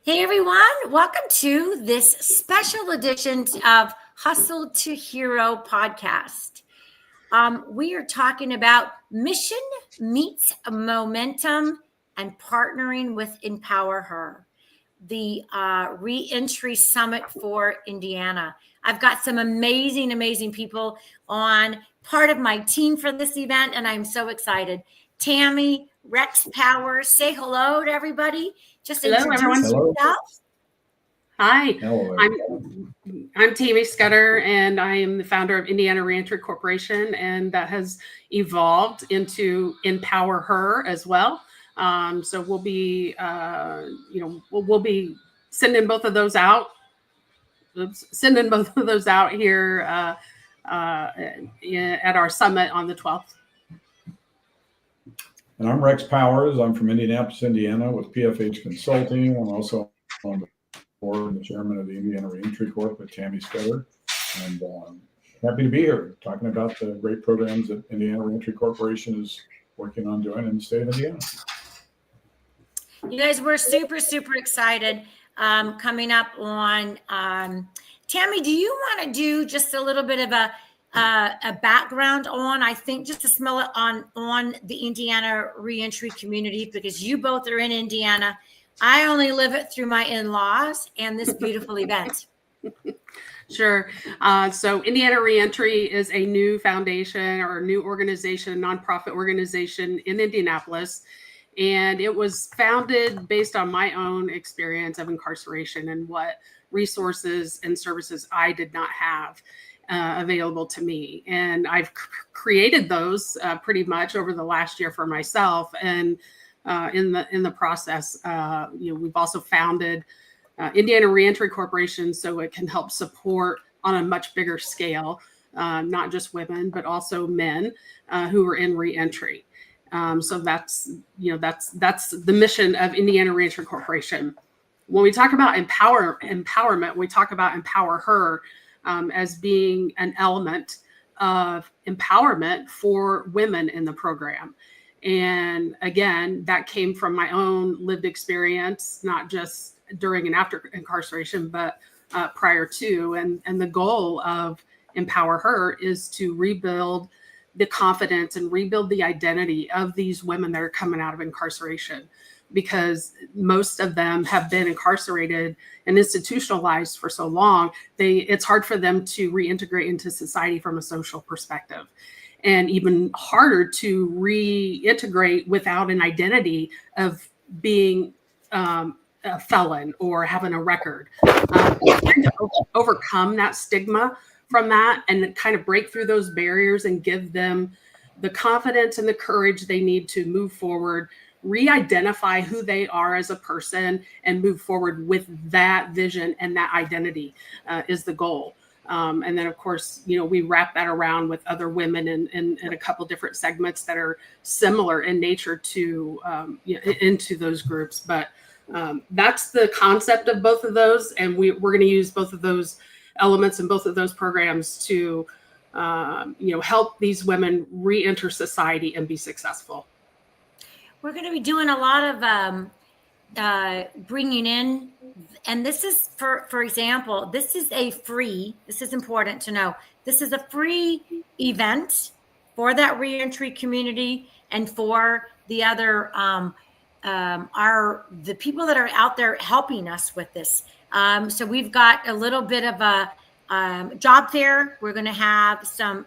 Hey everyone, welcome to this special edition of Hustle to Hero podcast. We are talking about mission meets momentum and partnering with inPower Her, the reentry summit for Indiana. I've got some amazing people on part of my team for this event, and I'm so excited. Tammy, Rex Powers, say hello to everybody. Just hello, introduce everyone. yourself. Hi, Hello, I'm Tammy Scudder, and I am the founder of Indiana Reentry Corporation, and that has evolved into inPower Her as well. So we'll be, we'll be sending both of those out. Here at our summit on the 12th. and I'm Rex Powers. I'm from Indianapolis, Indiana, with PFH Consulting. I'm also on the board and the chairman of the Indiana Reentry Corp with Tammy Scudder, and happy to be here talking about the great programs that Indiana Reentry Corporation is working on doing in the state of Indiana. You guys, we're super excited coming up on Tammy. Do you want to do just a little bit of a background on, I think, just to smell it on the Indiana reentry community, because you both are in Indiana. I only live it through my in-laws and this beautiful event. Sure. So Indiana Reentry is a new foundation or a new organization, nonprofit organization in Indianapolis. And it was founded based on my own experience of incarceration and what resources and services I did not have available to me. And I've created those pretty much over the last year for myself. And in the process, we've also founded Indiana Reentry Corporation, so it can help support on a much bigger scale, not just women, but also men who are in reentry. So that's the mission of Indiana Reentry Corporation. When we talk about empowerment, we talk about inPower Her as being an element of empowerment for women in the program. And again, that came from my own lived experience, not just during and after incarceration, but prior to. And the goal of inPower Her is to rebuild the confidence and rebuild the identity of these women that are coming out of incarceration, because most of them have been incarcerated and institutionalized for so long, it's hard for them to reintegrate into society from a social perspective. And even harder to reintegrate without an identity of being a felon or having a record. Trying to overcome that stigma from that and kind of break through those barriers and give them the confidence and the courage they need to move forward, re-identify who they are as a person, and move forward with that vision and that identity is the goal. And then, of course, we wrap that around with other women in a couple different segments that are similar in nature to into those groups. But that's the concept of both of those. And we're going to use both of those elements and both of those programs to, help these women re-enter society and be successful. We're going to be doing a lot of bringing in, and this is for example, this is important to know, this is a free event for that reentry community and for the other the people that are out there helping us with this. So we've got a little bit of a job fair. We're going to have some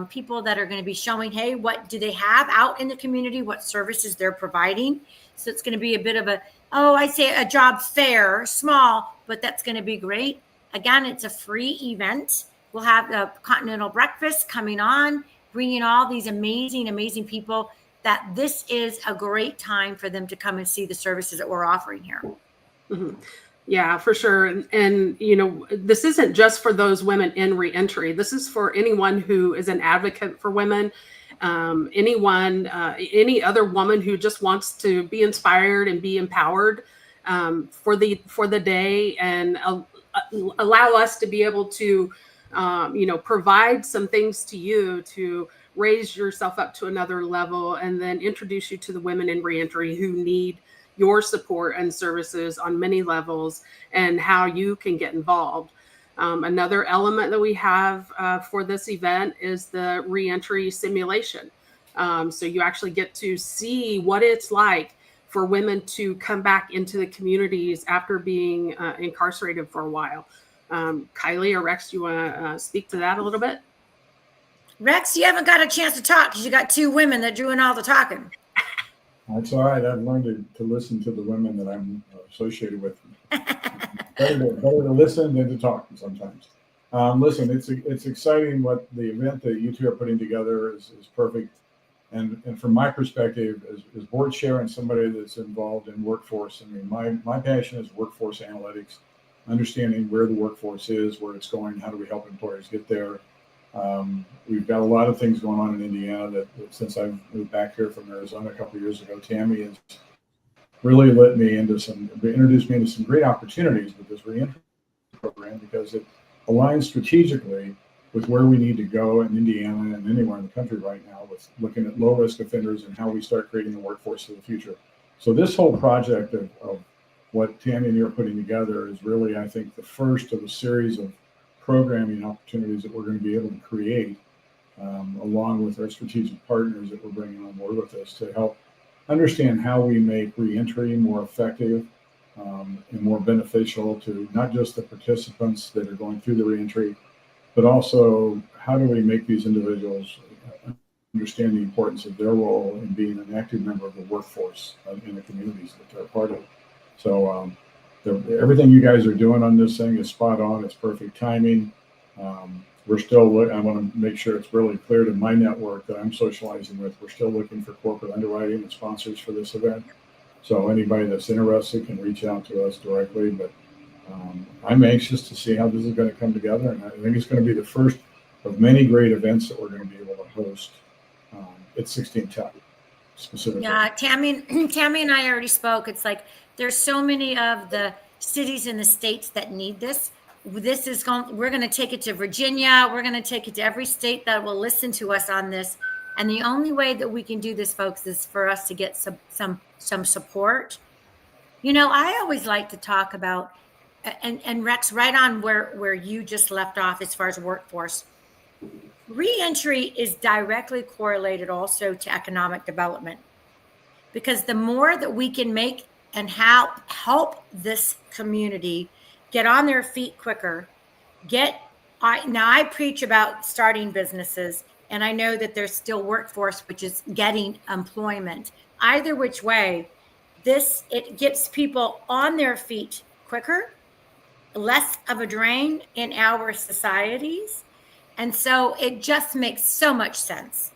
people that are going to be showing, hey, what do they have out in the community, what services they're providing. So it's going to be a bit of I'd say a job fair, small, but that's going to be great. Again, it's a free event. We'll have a continental breakfast coming on, bringing all these amazing people, that this is a great time for them to come and see the services that we're offering here. Mm-hmm. Yeah, for sure. And, this isn't just for those women in reentry. This is for anyone who is an advocate for women, any other woman who just wants to be inspired and be empowered for the day, and allow us to be able to, provide some things to you to raise yourself up to another level, and then introduce you to the women in reentry who need your support and services on many levels and how you can get involved. Another element that we have for this event is the reentry simulation. So you actually get to see what it's like for women to come back into the communities after being incarcerated for a while. Kiley or Rex, do you want to speak to that a little bit? Rex, you haven't got a chance to talk because you got two women that doing all the talking. That's all right. I've learned to listen to the women that I'm associated with. better to listen than to talk sometimes. Listen, it's exciting. What the event that you two are putting together is perfect. And from my perspective, as board chair and somebody that's involved in workforce, I mean, my passion is workforce analytics, understanding where the workforce is, where it's going, how do we help employers get there. We've got a lot of things going on in Indiana that since I've moved back here from Arizona a couple of years ago, Tammy has really introduced me into some great opportunities with this reentry program, because it aligns strategically with where we need to go in Indiana and anywhere in the country right now, with looking at low risk offenders and how we start creating the workforce of the future. So this whole project of what Tammy and you are putting together is really, I think, the first of a series of programming opportunities that we're going to be able to create, along with our strategic partners that we're bringing on board with us, to help understand how we make reentry more effective and more beneficial to not just the participants that are going through the reentry, but also how do we make these individuals understand the importance of their role in being an active member of the workforce in the communities that they're a part of. So everything you guys are doing on this thing is spot on. It's perfect timing. We're still, I want to make sure it's really clear to my network that I'm socializing with, we're still looking for corporate underwriting and sponsors for this event. So anybody that's interested can reach out to us directly, but I'm anxious to see how this is going to come together. And I think it's going to be the first of many great events that we're going to be able to host at 1610 specifically. Yeah, Tammy and I already spoke. It's like there's so many of the cities in the states that need this. We're going to take it to Virginia. We're going to take it to every state that will listen to us on this. And the only way that we can do this, folks, is for us to get some support. You know, I always like to talk about, and Rex, right on where you just left off as far as workforce. Reentry is directly correlated also to economic development, because the more that we can make and help this community get on their feet quicker, I preach about starting businesses, and I know that there's still workforce, which is getting employment. Either which way, it gets people on their feet quicker, less of a drain in our societies. And so it just makes so much sense.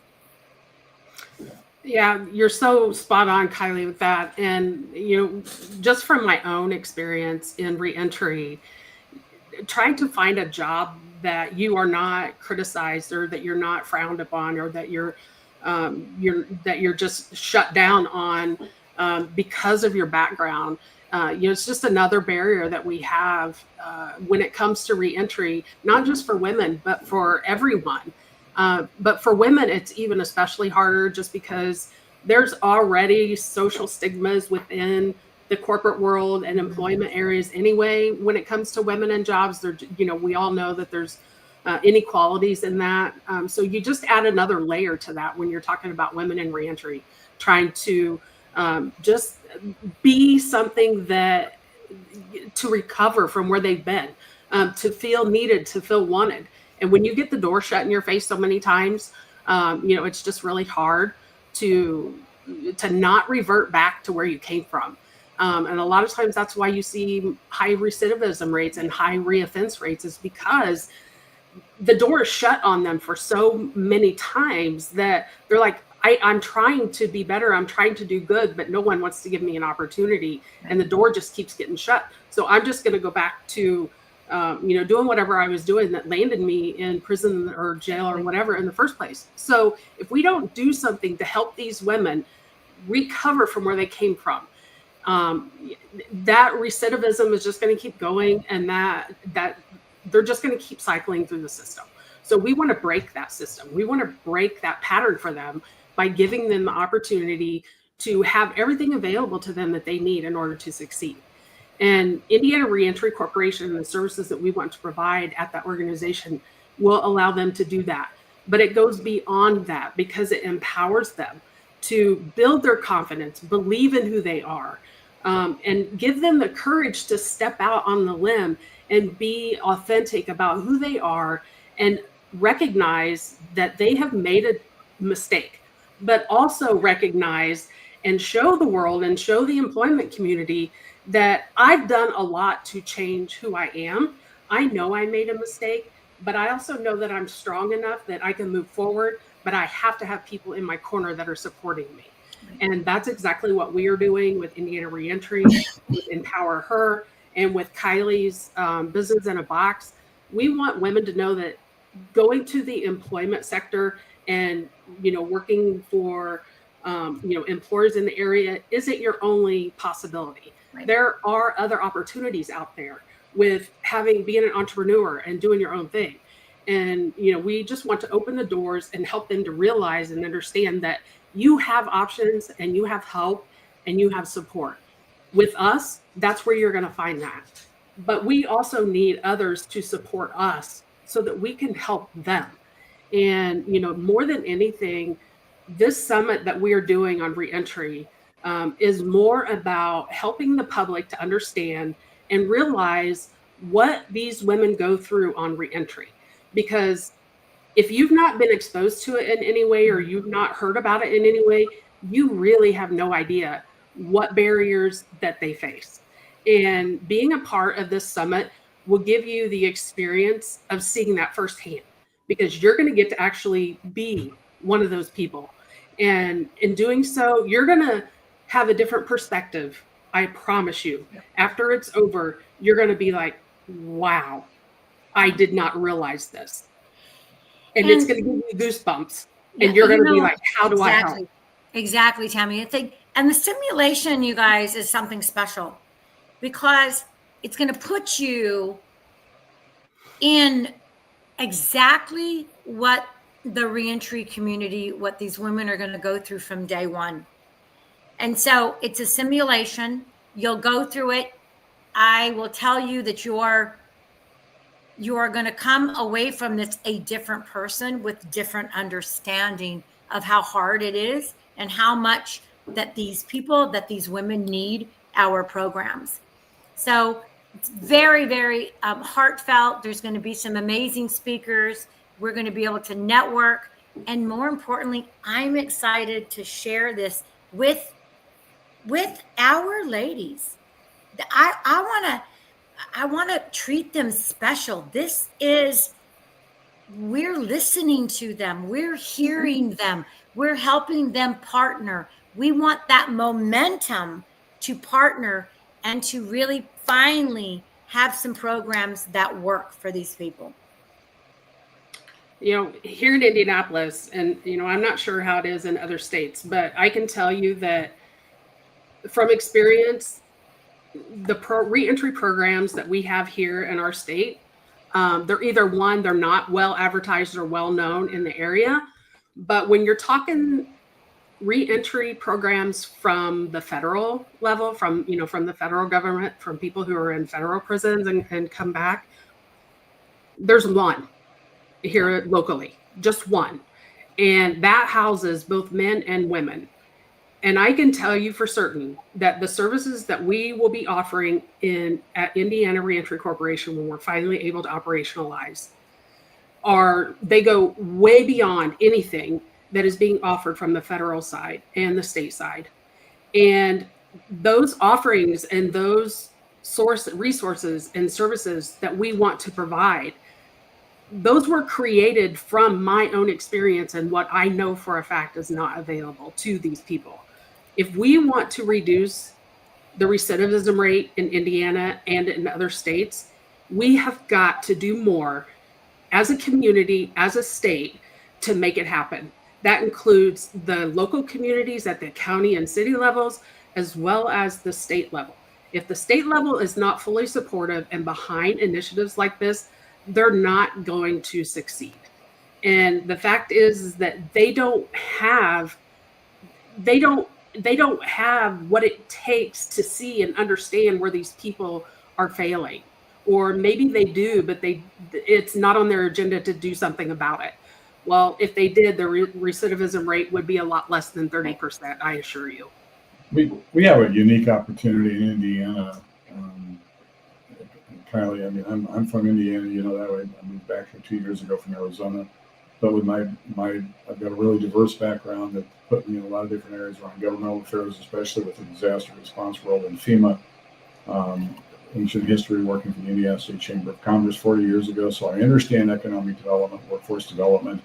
Yeah, you're so spot on, Kiley, with that. And, you know, just from my own experience in reentry, trying to find a job that you are not criticized, or that you're not frowned upon, or that you're just shut down on because of your background. It's just another barrier that we have when it comes to reentry, not just for women, but for everyone. But for women, it's even especially harder, just because there's already social stigmas within the corporate world and employment areas anyway. When it comes to women in jobs, we all know that there's inequalities in that. So you just add another layer to that when you're talking about women in reentry, trying to just be something that to recover from where they've been, to feel needed, to feel wanted. And when you get the door shut in your face so many times, it's just really hard to not revert back to where you came from. And a lot of times that's why you see high recidivism rates and high reoffense rates, is because the door is shut on them for so many times that they're like, I'm trying to be better. I'm trying to do good, but no one wants to give me an opportunity. And the door just keeps getting shut. So I'm just going to go back to, doing whatever I was doing that landed me in prison or jail or whatever in the first place. So if we don't do something to help these women recover from where they came from, that recidivism is just going to keep going, and that they're just going to keep cycling through the system. So we want to break that system. We want to break that pattern for them by giving them the opportunity to have everything available to them that they need in order to succeed. And Indiana Reentry Corporation and the services that we want to provide at that organization will allow them to do that. But it goes beyond that because it empowers them to build their confidence, believe in who they are, and give them the courage to step out on the limb and be authentic about who they are and recognize that they have made a mistake, but also recognize and show the world and show the employment community that I've done a lot to change who I am. I know I made a mistake, but I also know that I'm strong enough that I can move forward, but I have to have people in my corner that are supporting me. And that's exactly what we are doing with Indiana Reentry, with inPower Her, and with Kiley's Business in a Box. We want women to know that going to the employment sector and, working for, employers in the area isn't your only possibility. Right. There are other opportunities out there with being an entrepreneur and doing your own thing. And, we just want to open the doors and help them to realize and understand that you have options and you have help and you have support. With us, that's where you're going to find that. But we also need others to support us so that we can help them. And, more than anything, this summit that we are doing on reentry is more about helping the public to understand and realize what these women go through on reentry. Because if you've not been exposed to it in any way, or you've not heard about it in any way, you really have no idea what barriers that they face. And being a part of this summit will give you the experience of seeing that firsthand, because you're going to get to actually be one of those people. And in doing so, you're going to have a different perspective. I promise you. After it's over, you're going to be like, wow, I did not realize this. And it's going to give you goosebumps. And you're going to be like, how do I help? Exactly, Tammy. And the simulation, you guys, is something special because it's going to put you in exactly what the reentry community, what these women are going to go through from day one. And so it's a simulation. You'll go through it. I will tell you that you are going to come away from this a different person with different understanding of how hard it is and how much that these women need our programs. So it's very, very heartfelt. There's going to be some amazing speakers. We're going to be able to network. And more importantly, I'm excited to share this with our ladies. I want to treat them special. We're listening to them. We're hearing them. We're helping them partner. We want that momentum to partner and to really finally have some programs that work for these people. Here in Indianapolis, and, I'm not sure how it is in other states, but I can tell you that from experience, the reentry programs that we have here in our state, they're either they're not well advertised or well known in the area. But when you're talking reentry programs from the federal level, from the federal government, from people who are in federal prisons and come back, there's one here locally, just one. And that houses both men and women. And I can tell you for certain that the services that we will be offering at Indiana Reentry Corporation when we're finally able to operationalize they go way beyond anything that is being offered from the federal side and the state side. And those offerings and those resources and services that we want to provide, those were created from my own experience and what I know for a fact is not available to these people. If we want to reduce the recidivism rate in Indiana and in other states, we have got to do more as a community, as a state, to make it happen. That includes the local communities at the county and city levels, as well as the state level. If the state level is not fully supportive and behind initiatives like this, they're not going to succeed. And the fact is that they don't they don't have what it takes to see and understand where these people are failing. Or maybe they do, but it's not on their agenda to do something about it. Well, if they did, the recidivism rate would be a lot less than 30%, I assure you. We have a unique opportunity in Indiana. Kiley, I mean, I'm from Indiana, you know that way. I moved back here 2 years ago from Arizona. But with I've got a really diverse background that put me in a lot of different areas around governmental affairs, especially with the disaster response world and FEMA. Ancient history working for the Indiana State Chamber of Commerce 40 years ago. So I understand economic development, workforce development,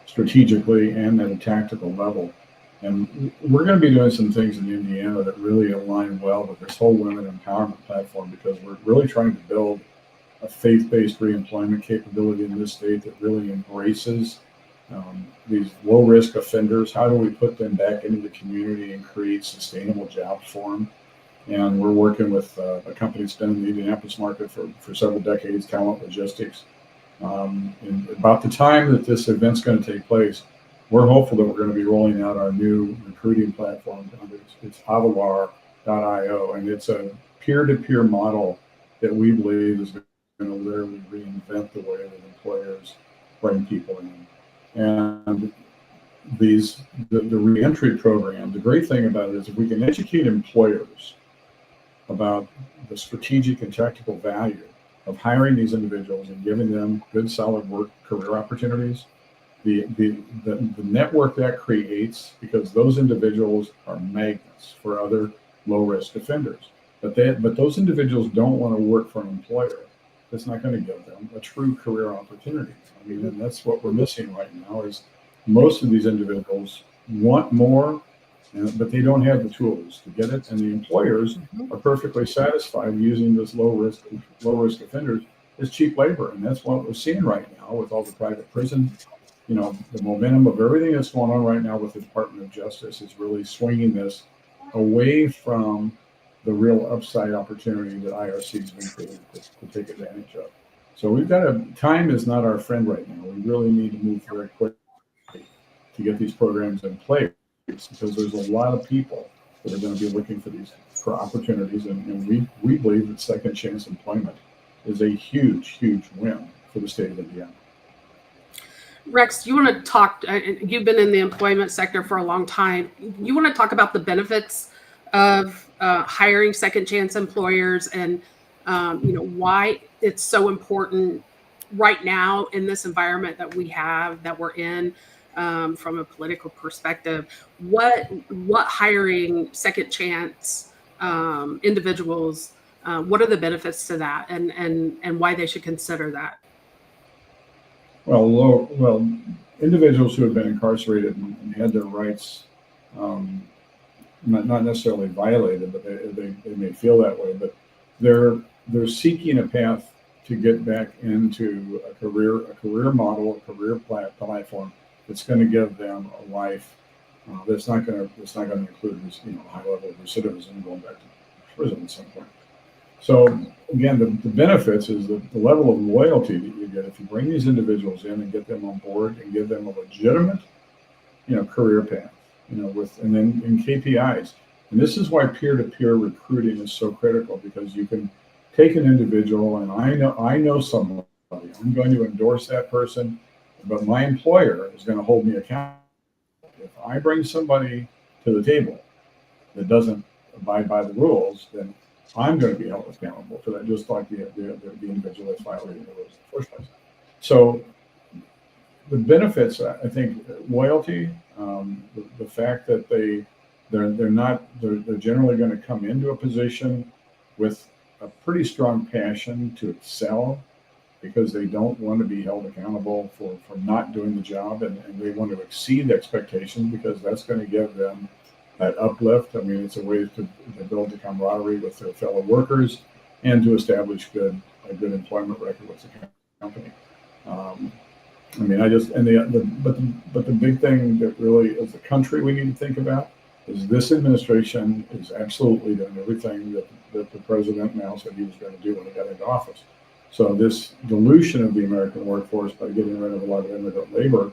strategically and at a tactical level. And we're going to be doing some things in Indiana that really align well with this whole women empowerment platform, because we're really trying to build a faith-based reemployment capability in this state that really embraces these low-risk offenders. How do we put them back into the community and create sustainable jobs for them? And we're working with a company that's been in the Indianapolis market for several decades, Talent Logistics. And about the time that this event's going to take place, we're hopeful that we're going to be rolling out our new recruiting platform. It's avalar.io, and it's a peer-to-peer model that we believe is going to literally reinvent the way that employers bring people in. And the reentry program, the great thing about it is if we can educate employers about the strategic and tactical value of hiring these individuals and giving them good, solid work career opportunities, the network that creates, because those individuals are magnets for other low-risk offenders. But those individuals don't want to work for an employer that's not going to give them a true career opportunity. I mean, and that's what we're missing right now, is most of these individuals want more, but they don't have the tools to get it. And the employers are perfectly satisfied using this low-risk offenders as cheap labor. And that's what we're seeing right now with all the private prison. You know, the momentum of everything that's going on right now with the Department of Justice is really swinging this away from the real upside opportunity that IRC has been created to take advantage of. So time is not our friend right now. We really need to move very quickly to get these programs in place, because there's a lot of people that are going to be looking for opportunities, and we believe that second chance employment is a huge win for the state of Indiana. Rex, you want to talk, you've been in the employment sector for a long time. You want to talk about the benefits of hiring second chance employers, and why it's so important right now in this environment that we're in, from a political perspective. What hiring second chance individuals, what are the benefits to that, and why they should consider that? Well, individuals who have been incarcerated and had their rights not necessarily violated, but they may feel that way, but they're seeking a path to get back into a career model, a career platform that's going to give them a life that's not going to include high level of recidivism going back to prison at some point. So again, the benefits is the level of loyalty that you get if you bring these individuals in and get them on board and give them a legitimate, career path, and then in KPIs. And this is why peer-to-peer recruiting is so critical, because you can take an individual, and I know somebody, I'm going to endorse that person, but my employer is going to hold me accountable. If I bring somebody to the table that doesn't abide by the rules, then I'm going to be held accountable for that, just like the individual that's violating the rules in the first place. So the benefits, I think, loyalty, the fact that they're generally going to come into a position with a pretty strong passion to excel, because they don't want to be held accountable for not doing the job, and they want to exceed expectations, because that's going to give them that uplift. I mean, it's a way to build the camaraderie with their fellow workers and to establish a good employment record with the company. But the big thing that really, as a country, we need to think about is this administration is absolutely doing everything that the president now said he was going to do when he got into office. So this dilution of the American workforce by getting rid of a lot of immigrant labor,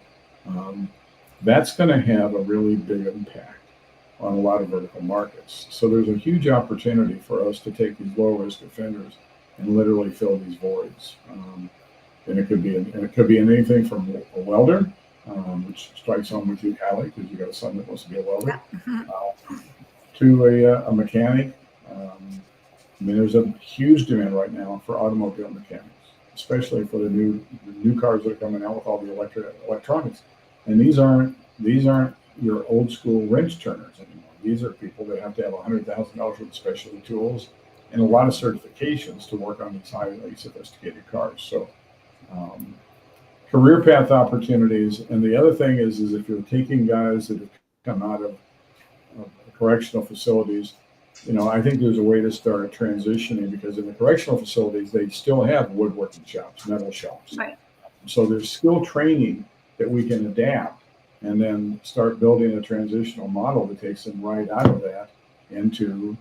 that's going to have a really big impact on a lot of vertical markets. So there's a huge opportunity for us to take these low-risk offenders and literally fill these voids. And it could be in anything from a welder, which strikes home with you, Kiley, because you got a son that wants to be a welder, to a mechanic. I mean, there's a huge demand right now for automobile mechanics, especially for the new cars that are coming out with all the electronics. And these aren't your old school wrench turners anymore. These are people that have to have $100,000 worth of specialty tools and a lot of certifications to work on these highly sophisticated cars. So career path opportunities. And the other thing is if you're taking guys that have come out of correctional facilities, I think there's a way to start transitioning, because in the correctional facilities, they still have woodworking shops, metal shops. Right. So there's skill training that we can adapt and then start building a transitional model that takes them right out of that into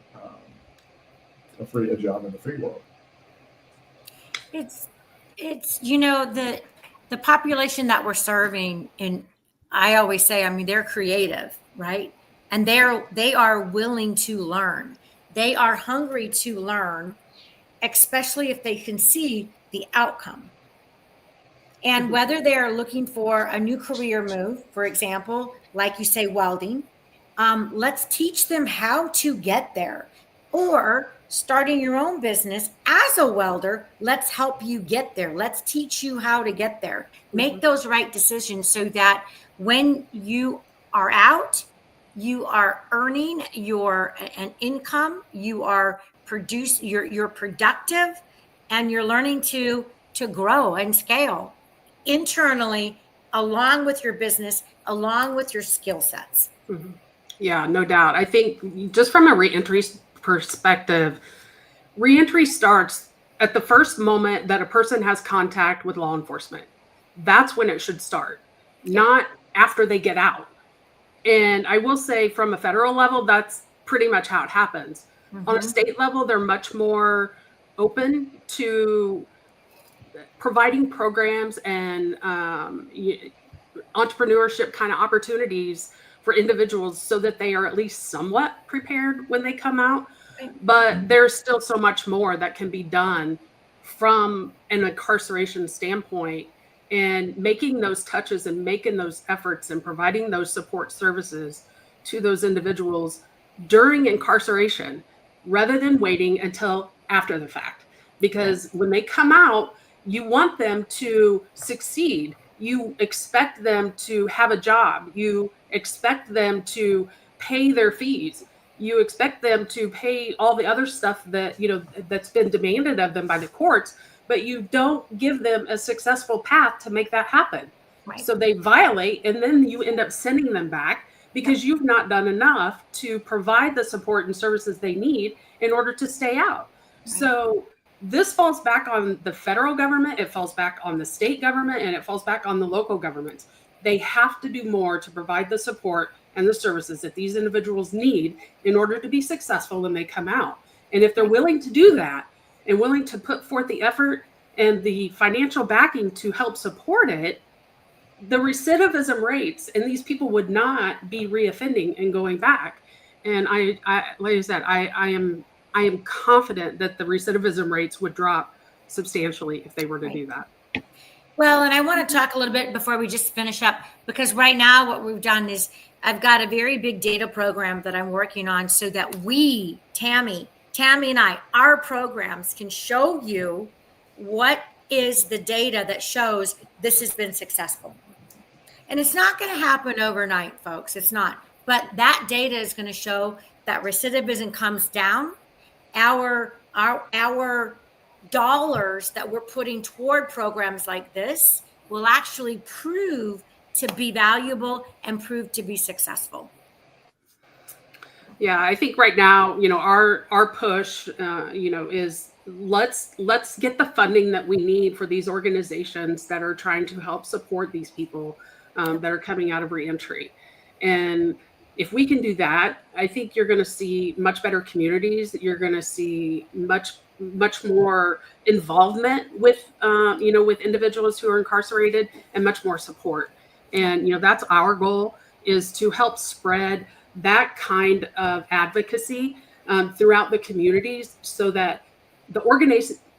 a job in the free world. It's the population that we're serving, and I always say, I mean, they're creative, right? And they are willing to learn. They are hungry to learn, especially if they can see the outcome. And whether they are looking for a new career move, for example, like you say, welding, let's teach them how to get there. Or starting your own business as a welder, let's help you get there. Let's teach you how to get there. Make those right decisions so that when you are out, you are earning an income, you are you're productive, and you're learning to grow and scale internally along with your business, along with your skill sets. Mm-hmm. Yeah, no doubt. I think just from a reentry perspective, reentry starts at the first moment that a person has contact with law enforcement. That's when it should start, not after they get out. And I will say from a federal level, that's pretty much how it happens. Mm-hmm. On a state level, they're much more open to providing programs and entrepreneurship kind of opportunities for individuals so that they are at least somewhat prepared when they come out. But there's still so much more that can be done from an incarceration standpoint, and making those touches and making those efforts and providing those support services to those individuals during incarceration rather than waiting until after the fact. Because when they come out, you want them to succeed. You expect them to have a job. You expect them to pay their fees. You expect them to pay all the other stuff that, that's been demanded of them by the courts, but you don't give them a successful path to make that happen. Right. So they violate, and then you end up sending them back because you've not done enough to provide the support and services they need in order to stay out. Right. So this falls back on the federal government, it falls back on the state government, and it falls back on the local governments. They have to do more to provide the support and the services that these individuals need in order to be successful when they come out. And if they're willing to do that and willing to put forth the effort and the financial backing to help support it, the recidivism rates, and these people would not be reoffending and going back. And I like I said, I am confident that the recidivism rates would drop substantially if they were to do that. Well, and I want to talk a little bit before we just finish up, because right now what we've done is I've got a very big data program that I'm working on so that we, Tammy and I, our programs can show you what is the data that shows this has been successful. And it's not going to happen overnight, folks. It's not. But that data is going to show that recidivism comes down. Our dollars that we're putting toward programs like this will actually prove to be valuable and prove to be successful. Yeah, I think right now, our push, is let's get the funding that we need for these organizations that are trying to help support these people that are coming out of reentry. And if we can do that, I think you're going to see much better communities. You're going to see much more involvement with, with individuals who are incarcerated, and much more support. And, that's our goal, is to help spread that kind of advocacy throughout the communities, so that the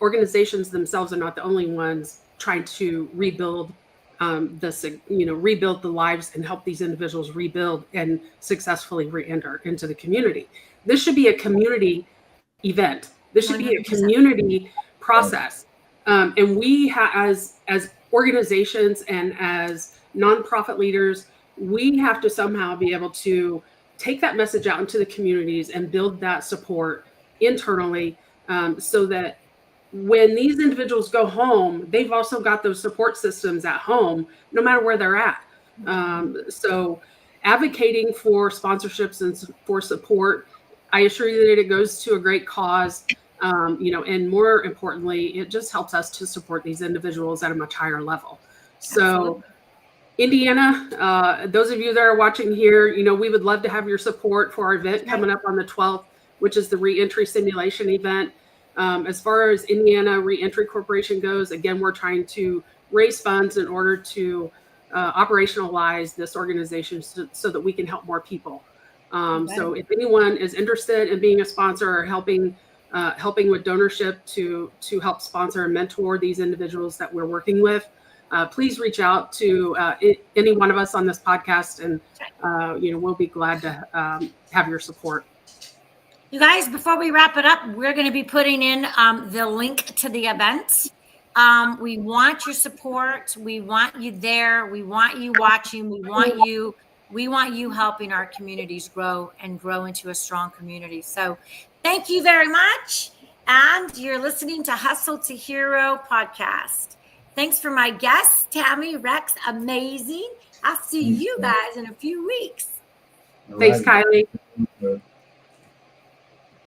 organizations themselves are not the only ones trying to rebuild rebuild the lives and help these individuals rebuild and successfully re-enter into the community. This should be a community event. This should be a 100%. community process. And we as organizations and as nonprofit leaders, we have to somehow be able to take that message out into the communities and build that support internally, so that when these individuals go home, they've also got those support systems at home, no matter where they're at. So advocating for sponsorships and for support, I assure you that it goes to a great cause. And more importantly, it just helps us to support these individuals at a much higher level. So Absolutely. Indiana, those of you that are watching here, we would love to have your support for our event coming up on the 12th, which is the reentry simulation event. As far as Indiana Reentry Corporation goes, again, we're trying to raise funds in order to operationalize this organization so that we can help more people. So if anyone is interested in being a sponsor or helping with donorship to help sponsor and mentor these individuals that we're working with, please reach out to any one of us on this podcast, and we'll be glad to have your support. You guys, before we wrap it up, we're going to be putting in the link to the event. We want your support. We want you there. We want you watching. We want you helping our communities grow into a strong community. So thank you very much. And you're listening to Hustle to Hero podcast. Thanks for my guests, Tammy, Rex, amazing. I'll see you guys in a few weeks. Thanks, Kiley.